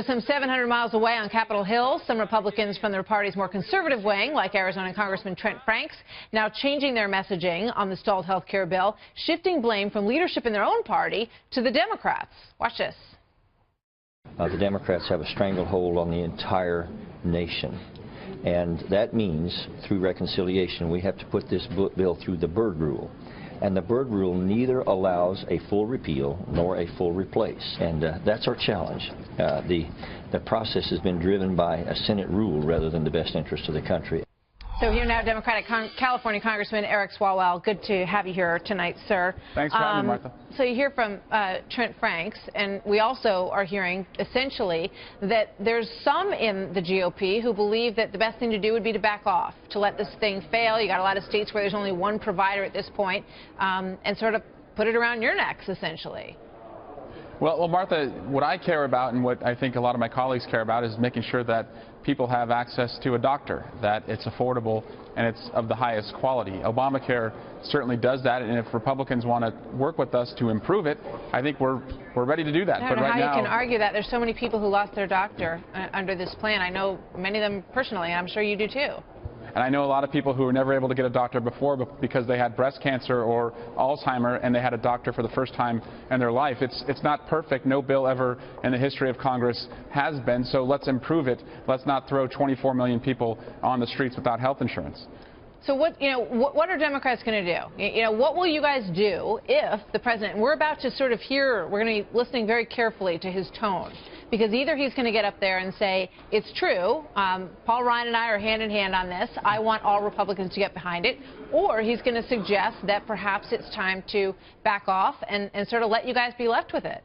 Some 700 miles away on Capitol Hill, some Republicans from their party's more conservative wing, like Arizona Congressman Trent Franks, now changing their messaging on the stalled health care bill, shifting blame from leadership in their own party to the Democrats. Watch this. The Democrats have a stranglehold on the entire nation. And that means, through reconciliation, we have to put this bill through the Byrd rule. And the Byrd rule neither allows a full repeal nor a full replace. And that's our challenge. The process has been driven by a Senate rule rather than the best interest of the country. So here now, Democratic California Congressman Eric Swalwell. Good to have you here tonight, sir. Thanks for having me, Martha. So you hear from Trent Franks, and we also are hearing essentially that there's some in the GOP who believe that the best thing to do would be to back off, to let this thing fail. You got a lot of states where there's only one provider at this point, and sort of put it around your necks, essentially. Well, Martha, what I care about and what I think a lot of my colleagues care about is making sure that people have access to a doctor, that it's affordable and it's of the highest quality. Obamacare certainly does that, and if Republicans want to work with us to improve it, I think we're ready to do that. I don't know how you can argue that. There's so many people who lost their doctor under this plan. I know many of them personally, and I'm sure you do too. And I know a lot of people who were never able to get a doctor before because they had breast cancer or Alzheimer and they had a doctor for the first time in their life. It's not perfect. No bill ever in the history of Congress has been. So let's improve it. Let's not throw 24 million people on the streets without health insurance. So what are Democrats going to do? What will you guys do if the president, and we're about to sort of hear, we're going to be listening very carefully to his tone, because either he's going to get up there and say, it's true, Paul Ryan and I are hand in hand on this, I want all Republicans to get behind it, or he's going to suggest that perhaps it's time to back off and sort of let you guys be left with it.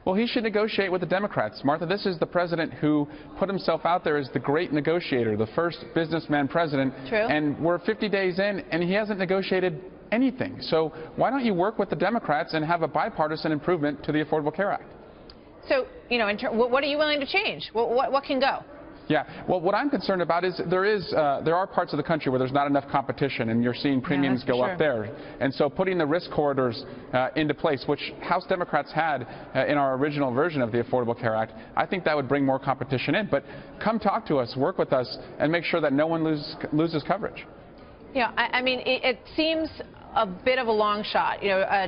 Well, he should negotiate with the Democrats. Martha, this is the president who put himself out there as the great negotiator, the first businessman president. True. And we're 50 days in, and he hasn't negotiated anything. So why don't you work with the Democrats and have a bipartisan improvement to the Affordable Care Act? So, what are you willing to change? What can go? Yeah, well, what I'm concerned about is there are parts of the country where there's not enough competition, and you're seeing premiums go up there. And so putting the risk corridors into place, which House Democrats had in our original version of the Affordable Care Act, I think that would bring more competition in. But come talk to us, work with us, and make sure that no one loses coverage. Yeah, I mean, it seems a bit of a long shot.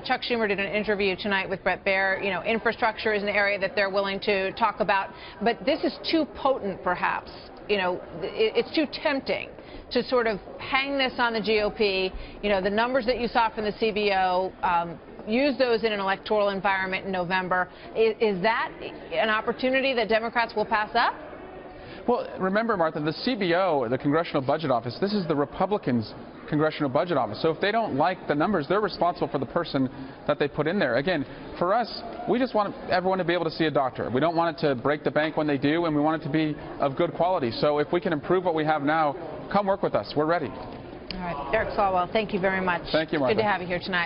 Chuck Schumer did an interview tonight with Bret Baier. Infrastructure is an area that they're willing to talk about, but this is too potent, perhaps. It's too tempting to sort of hang this on the GOP. The numbers that you saw from the CBO, use those in an electoral environment in November. Is that an opportunity that Democrats will pass up? Well, remember, Martha, the CBO, the Congressional Budget Office, this is the Republicans' Congressional Budget Office. So if they don't like the numbers, they're responsible for the person that they put in there. Again, for us, we just want everyone to be able to see a doctor. We don't want it to break the bank when they do, and we want it to be of good quality. So if we can improve what we have now, come work with us. We're ready. All right. Eric Swalwell, thank you very much. Thank you, Martha. Good to have you here tonight.